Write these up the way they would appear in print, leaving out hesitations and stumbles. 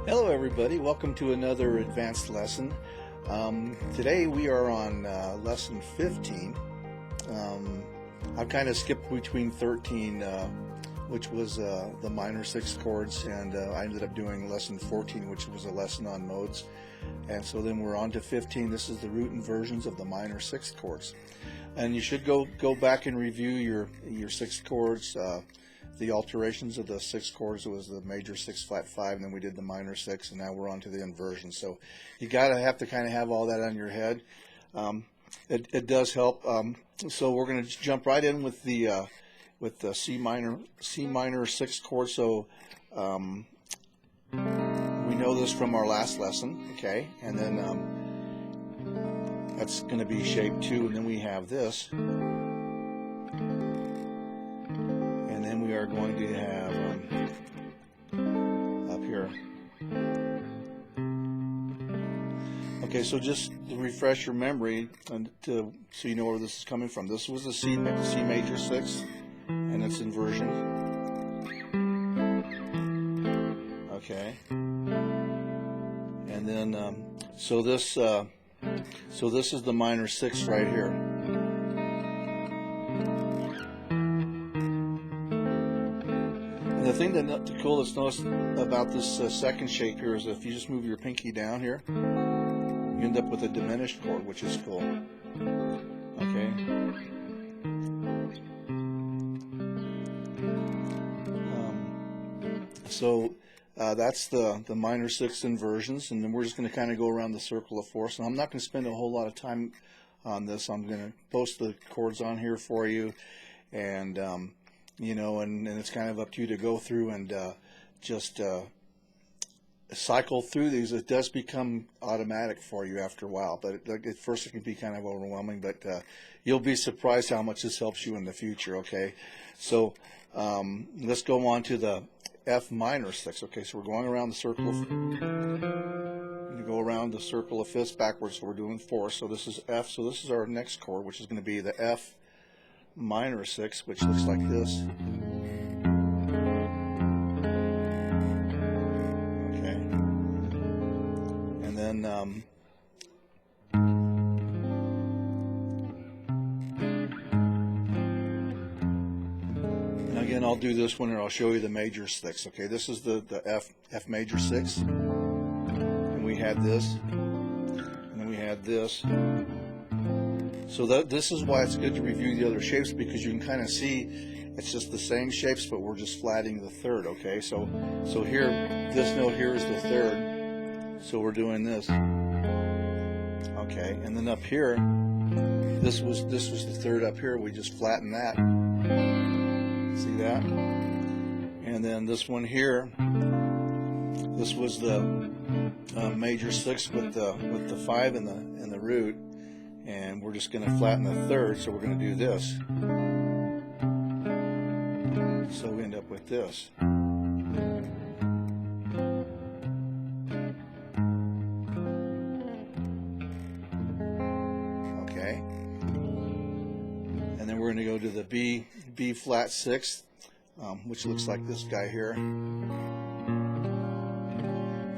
Hello everybody, welcome to another advanced lesson. Today we are on lesson 15. I've kind of skipped between 13, which was the minor 6th chords, and I ended up doing lesson 14, which was a lesson on modes. And so then we're on to 15. This is the root inversions of the minor 6th chords. And you should go back and review your 6th chords. The alterations of the 6 chords was the major 6 flat 5, and then we did the minor 6, and now we're on to the inversion. So you have to kind of have all that on your head. It does help. So we're going to jump right in with the C minor 6th chord. So we know this from our last lesson, okay? And then that's going to be shape 2, and then we have this. And then we are going to have up here. Okay, so just to refresh your memory, so you know where this is coming from. This was the C major 6 and its inversion. Okay, and then so this is the minor 6 right here. And the thing the coolest notice about this second shape here is if you just move your pinky down here, you end up with a diminished chord, which is cool. Okay. So that's the minor 6 inversions, and then we're just going to kind of go around the circle of 4. So I'm not going to spend a whole lot of time on this. I'm going to post the chords on here for you, and you know, and it's kind of up to you to go through and just cycle through these. It does become automatic for you after a while, but at first it can be kind of overwhelming, but you'll be surprised how much this helps you in the future. Okay, so let's go on to the F minor 6. Okay, so we're going around the circle of, you go around the circle of fifths backwards, so we're doing 4. So this is F, so this is our next chord, which is going to be the F minor 6, which looks like this. Okay, and then and again, I'll do this one, and I'll show you the major 6. Okay, this is the F major 6, and we had this, and then we had this. So this is why it's good to review the other shapes, because you can kind of see it's just the same shapes, but we're just flatting the third. Okay, so here, this note here is the third, so we're doing this. Okay, and then up here, this was the third up here. We just flattened that. See that? And then this one here, this was the major 6 with the 5 in the root. And we're just going to flatten the third, so we're going to do this. So we end up with this. Okay. And then we're going to go to the B flat 6, which looks like this guy here.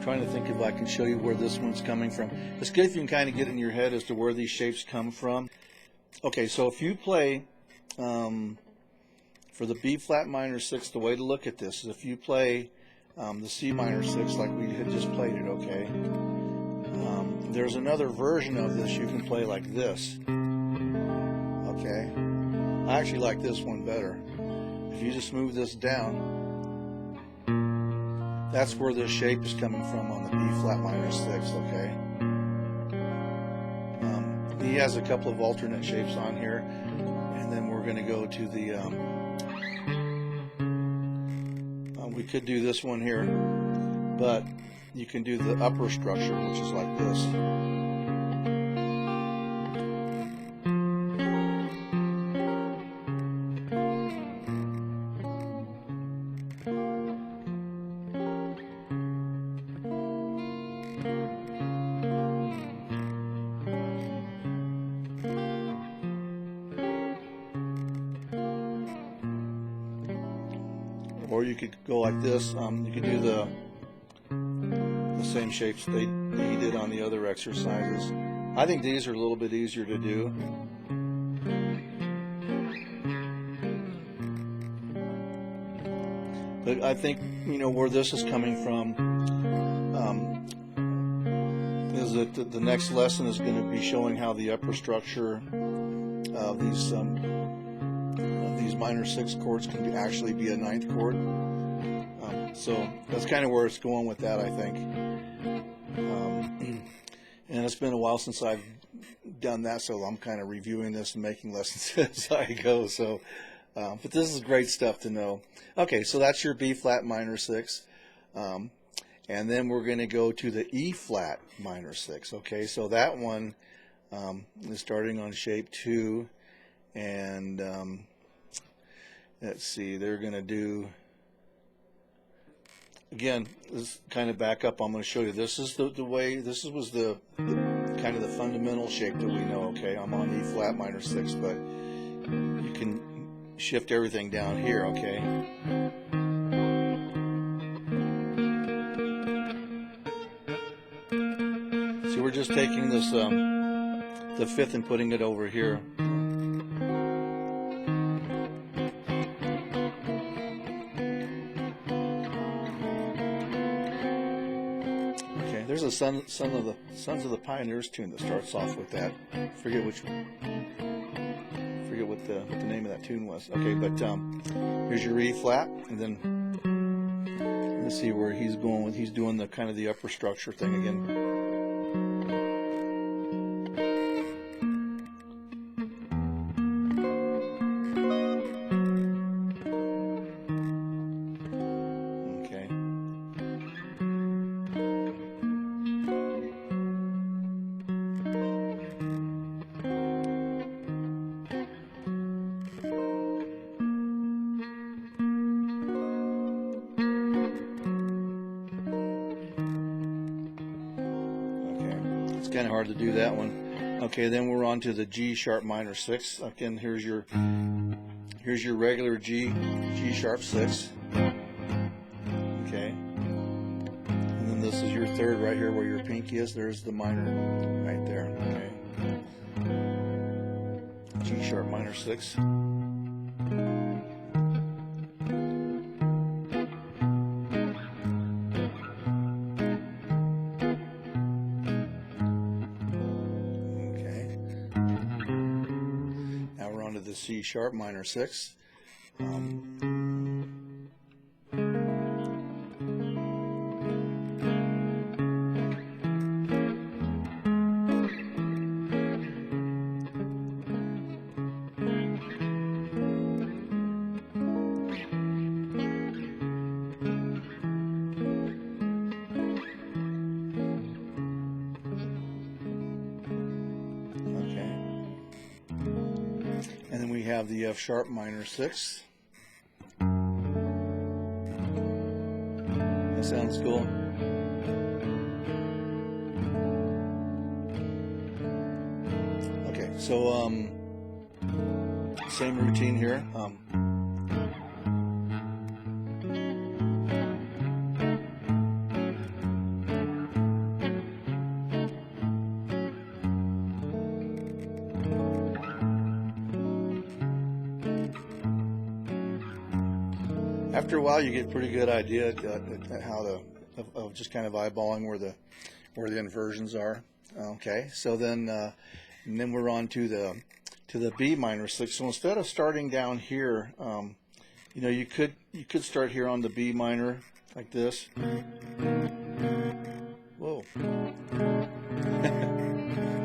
Trying to think if I can show you where this one's coming from. It's good if you can kind of get in your head as to where these shapes come from. Okay, so if you play for the B flat minor 6, the way to look at this is if you play the C minor 6 like we had just played it, okay? There's another version of this you can play like this. Okay? I actually like this one better. If you just move this down, that's where this shape is coming from on the B flat minor 6, okay? He has a couple of alternate shapes on here, and then we're going to go to the, we could do this one here, but you can do the upper structure, which is like this. Or you could go like this. You could do the same shapes he did on the other exercises. I think these are a little bit easier to do. But I think, you know, where this is coming from is that the next lesson is going to be showing how the upper structure of these minor 6 chords can actually be a 9th chord. So that's kind of where it's going with that, I think. And it's been a while since I've done that, so I'm kind of reviewing this and making lessons as I go. So, but this is great stuff to know. Okay, so that's your B flat minor 6. And then we're going to go to the E flat minor 6. Okay, so that one is starting on shape 2. And let's see, they're going to do, again, this kind of back up. I'm going to show you. This is the way, this was the kind of the fundamental shape that we know. Okay, I'm on E flat minor 6, but you can shift everything down here. Okay. So we're just taking this, the 5th, and putting it over here. There's a Sons of the Pioneers tune that starts off with that. Forget what the name of that tune was. Okay, but here's your E flat, and then let's see where he's going with. He's doing the kind of the upper structure thing again. Kind of hard to do that one. Okay, then we're on to the G sharp minor 6. Again, here's your regular G sharp 6. Okay, and then this is your 3rd right here where your pinky is. There's the minor right there. Okay, G sharp minor 6. The C sharp minor 6. And then we have the F sharp minor 6. That sounds cool. Okay, so same routine here. After a while, you get a pretty good idea at how of just kind of eyeballing where the inversions are. Okay, so then and then we're on to the B minor 6. So instead of starting down here, you know, you could start here on the B minor like this. Whoa.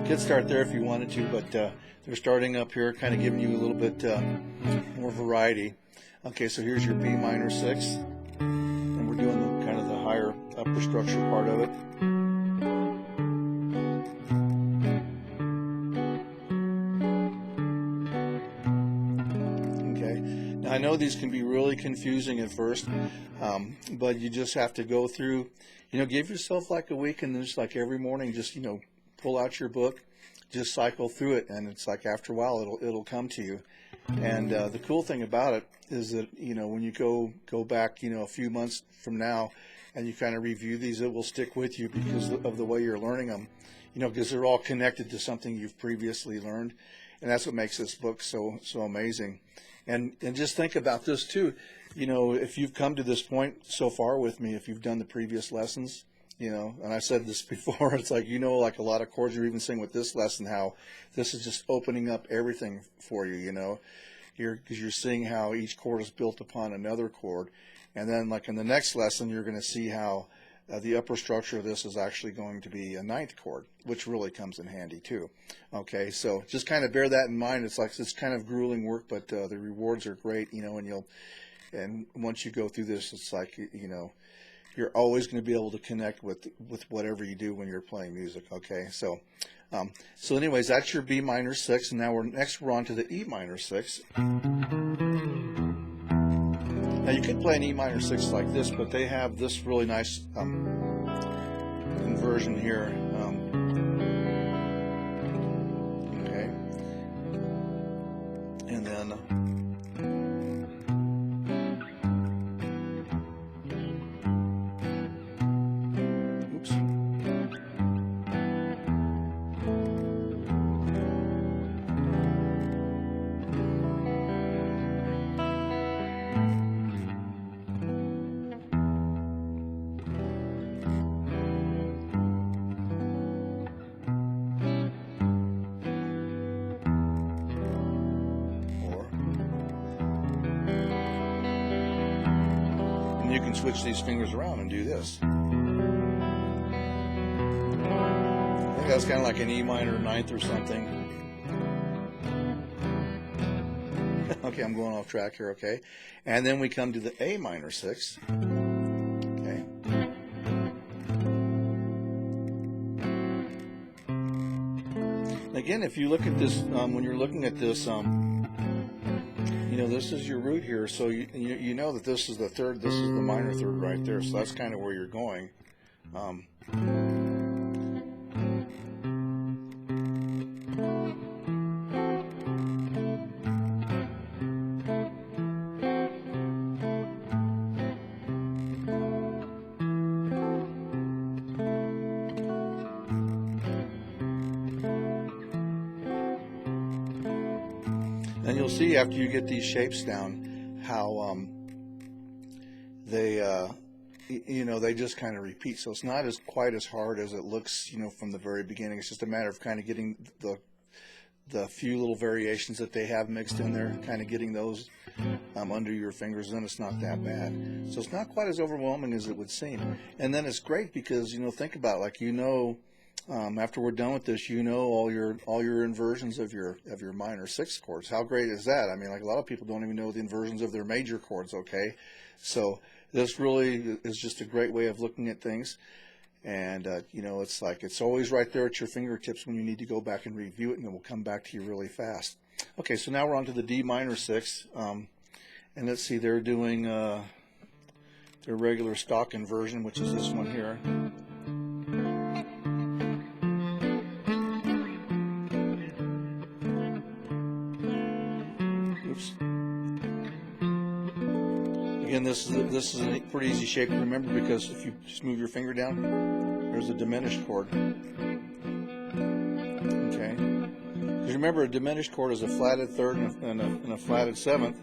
Could start there if you wanted to, but they're starting up here, kind of giving you a little bit more variety. Okay, so here's your B minor 6, and we're doing kind of the higher upper structure part of it. Okay, now I know these can be really confusing at first, but you just have to go through, you know, give yourself like a week, and just like every morning, just, you know, pull out your book, just cycle through it, and it's like after a while it'll come to you. And the cool thing about it is that, you know, when you go back, you know, a few months from now, and you kind of review these, it will stick with you because of the way you're learning them, you know, because they're all connected to something you've previously learned. And that's what makes this book so amazing. And just think about this too, you know, if you've come to this point so far with me, if you've done the previous lessons, you know, and I said this before, it's like, you know, like a lot of chords you're even seeing with this lesson, how this is just opening up everything for you, you know, because you're seeing how each chord is built upon another chord. And then like in the next lesson, you're going to see how the upper structure of this is actually going to be a ninth chord, which really comes in handy too. Okay, so just kind of bear that in mind. It's like, it's kind of grueling work, but the rewards are great, you know, and once you go through this, it's like, you know, you're always going to be able to connect with whatever you do when you're playing music. Okay, so anyways, that's your B minor 6, and now we're on to the E minor 6. Now you could play an E minor 6 like this, but they have this really nice inversion here. Okay, and then oops. You can switch these fingers around and do this. I think that's kind of like an E minor ninth or something. Okay, I'm going off track here, okay? And then we come to the A minor 6. Okay. Again, if you look at this, when you're looking at this, you know, this is your root here, so you know that this is the third, this is the minor third right there, so that's kind of where you're going. And you'll see after you get these shapes down how they, you know, they just kind of repeat. So it's not quite as hard as it looks, you know, from the very beginning. It's just a matter of kind of getting the few little variations that they have mixed in there, kind of getting those under your fingers. Then it's not that bad. So it's not quite as overwhelming as it would seem. And then it's great because, you know, think about it, like, you know, after we're done with this, you know all your inversions of your minor 6 chords. How great is that? I mean, like, a lot of people don't even know the inversions of their major chords. Okay, so this really is just a great way of looking at things, and you know, it's like it's always right there at your fingertips when you need to go back and review it, and it will come back to you really fast. Okay, so now we're on to the D minor 6, and let's see, they're doing their regular stock inversion, which is this one here. Oops. Again, this is a pretty easy shape to remember because if you just move your finger down, there's a diminished chord. Okay. Because remember, a diminished chord is a flatted third and a flatted seventh.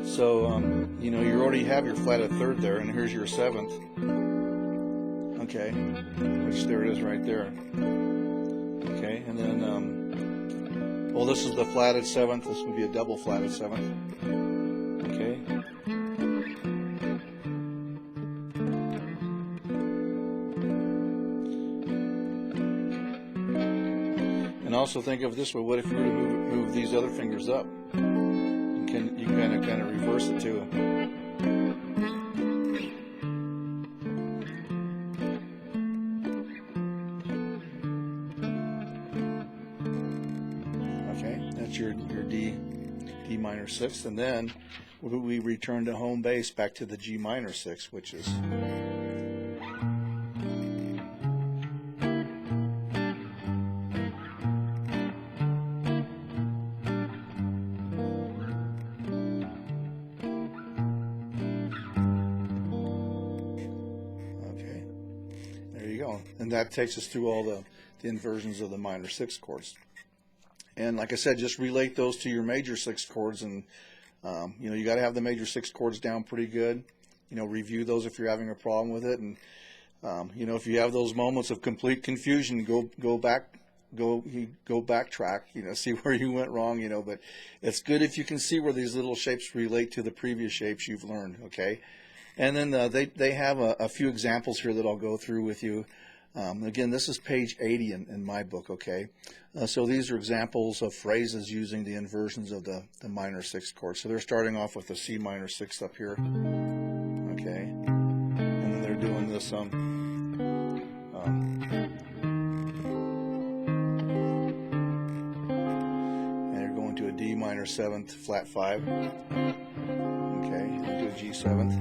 So you know, you already have your flatted third there, and here's your seventh. Okay, which there it is right there. Okay, and then well, this is the flatted seventh. This would be a double flatted seventh. Okay. And also think of it this way: what if you were to move these other fingers up? You can kind of reverse it too. Your D minor 6, and then we return to home base back to the G minor 6, which is and that takes us through all the inversions of the minor sixth chords. And like I said, just relate those to your major sixth chords, and you know, you got to have the major sixth chords down pretty good. You know, review those if you're having a problem with it, and you know, if you have those moments of complete confusion, go backtrack. You know, see where you went wrong. You know, but it's good if you can see where these little shapes relate to the previous shapes you've learned. Okay, and then they have a few examples here that I'll go through with you. Again, this is page 80 in my book, okay? So these are examples of phrases using the inversions of the minor sixth chord. So they're starting off with the C minor sixth up here, okay? And then they're doing this, and they're going to a D minor seventh, flat 5, okay? Into a G seventh.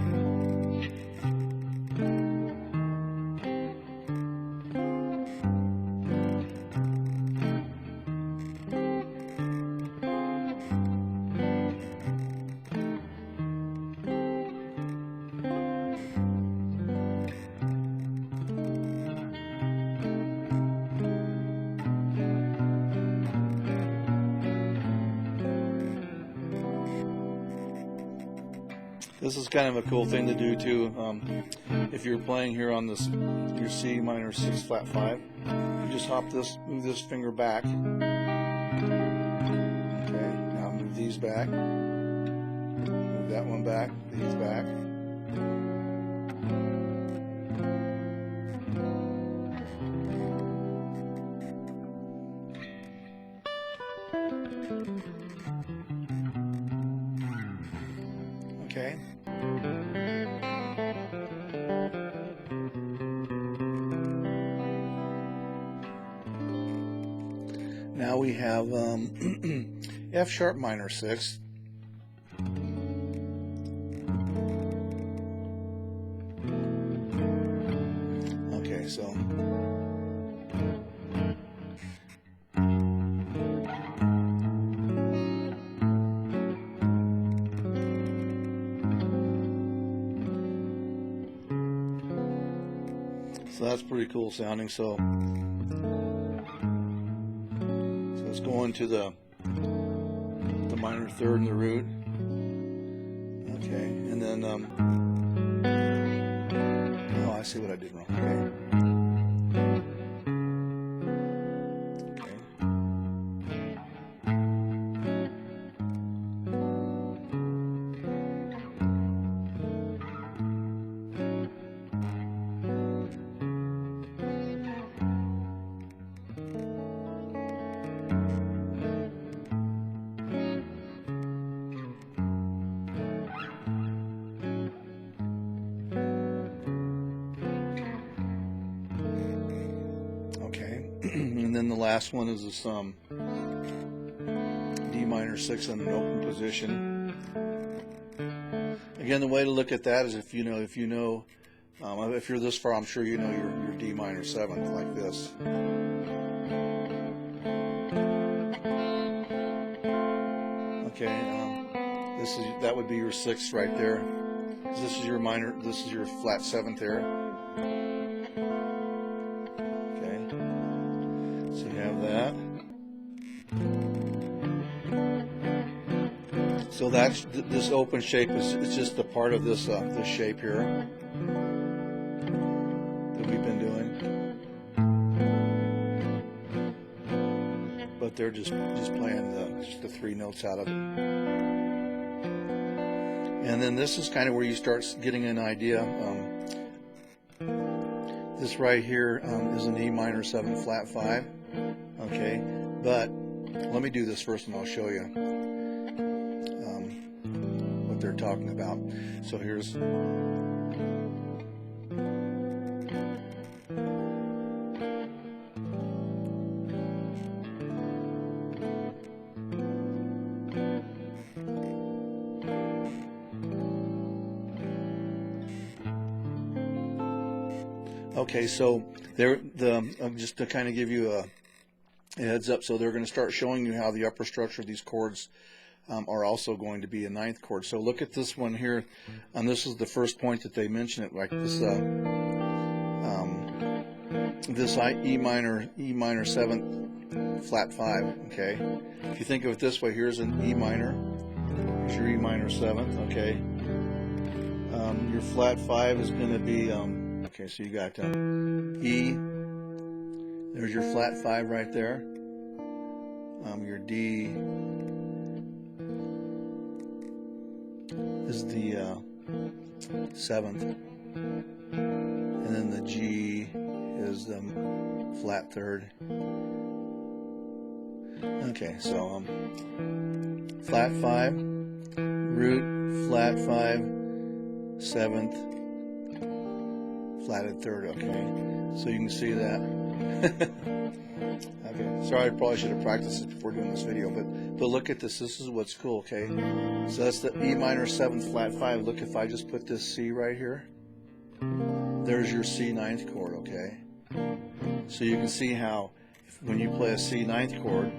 This is kind of a cool thing to do too. If you're playing here on this, your C minor 6 flat 5, you just move this finger back. Okay, now move these back. Move that one back, these back. Okay. Now we have F sharp minor 6. Okay, so that's pretty cool sounding. So let's go into the minor third and the root. Okay, and then oh, I see what I did wrong. Okay. And then the last one is this D minor 6 in an open position. Again, the way to look at that is if you're this far, I'm sure you know your D minor 7th like this. Okay, that would be your 6th right there. This is your minor. This is your flat 7th there. So you have that. So that's this open shape is just a part of this this shape here that we've been doing. But they're just playing just the 3 notes out of it. And then this is kind of where you start getting an idea. This right here is an E minor 7 flat 5. Okay, but let me do this first and I'll show you what they're talking about. So here's okay, so just to kind of give you a heads up, so they're going to start showing you how the upper structure of these chords are also going to be a 9th chord. So look at this one here, and this is the first point that they mention it, like this this E minor 7th flat 5. Okay, if you think of it this way, here's an E minor, here's your E minor 7th. Okay, your flat 5 is going to be okay. So you got E. There's your flat 5 right there. Your D is the 7th, and then the G is the flat 3rd. Okay, so flat 5, root, flat 5, 7th, flatted 3rd. Okay, so you can see that. Okay, sorry, I probably should have practiced this before doing this video, but look at this. This is what's cool. Okay, so that's the E minor 7th flat 5. Look, if I just put this C right here, there's your C 9th chord. Okay, so you can see how when you play a C 9th chord,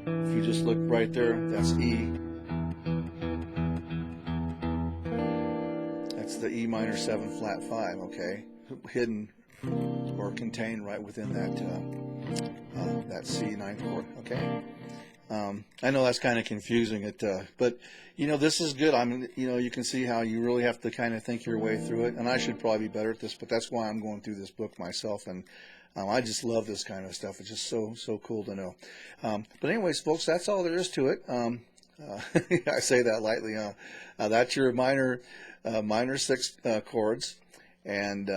if you just look right there, that's E. That's the E minor 7th flat 5. Okay, hidden or contained right within that that C 9th chord. Okay, I know that's kind of confusing, but you know, this is good. I mean, you know, you can see how you really have to kind of think your way through it, and I should probably be better at this, but that's why I'm going through this book myself, and I just love this kind of stuff. It's just so cool to know. But anyways, folks, that's all there is to it. I say that lightly. That's your minor 6 chords, and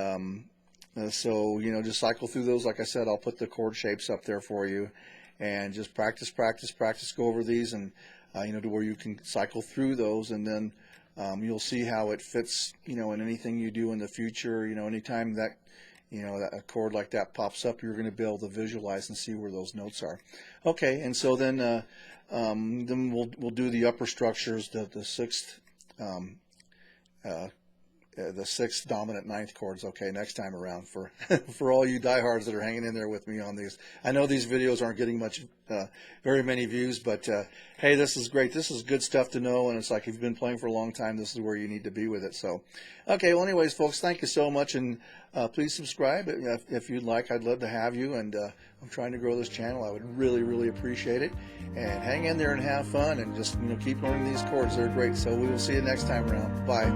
so, you know, just cycle through those. Like I said, I'll put the chord shapes up there for you, and just practice, go over these, and you know, to where you can cycle through those, and then you'll see how it fits, you know, in anything you do in the future. You know, anytime that, you know, that a chord like that pops up, you're going to be able to visualize and see where those notes are. Okay, and so then we'll do the upper structures, the 6th. The 6th dominant 9th chords, okay, next time around, for for all you diehards that are hanging in there with me on these. I know these videos aren't getting very many views, but hey, this is great. This is good stuff to know, and it's like if you've been playing for a long time, this is where you need to be with it. So, okay, well, anyways, folks, thank you so much, and please subscribe if you'd like. I'd love to have you, and I'm trying to grow this channel. I would really appreciate it, and hang in there and have fun, and just, you know, keep learning these chords. They're great. So we will see you next time around. Bye.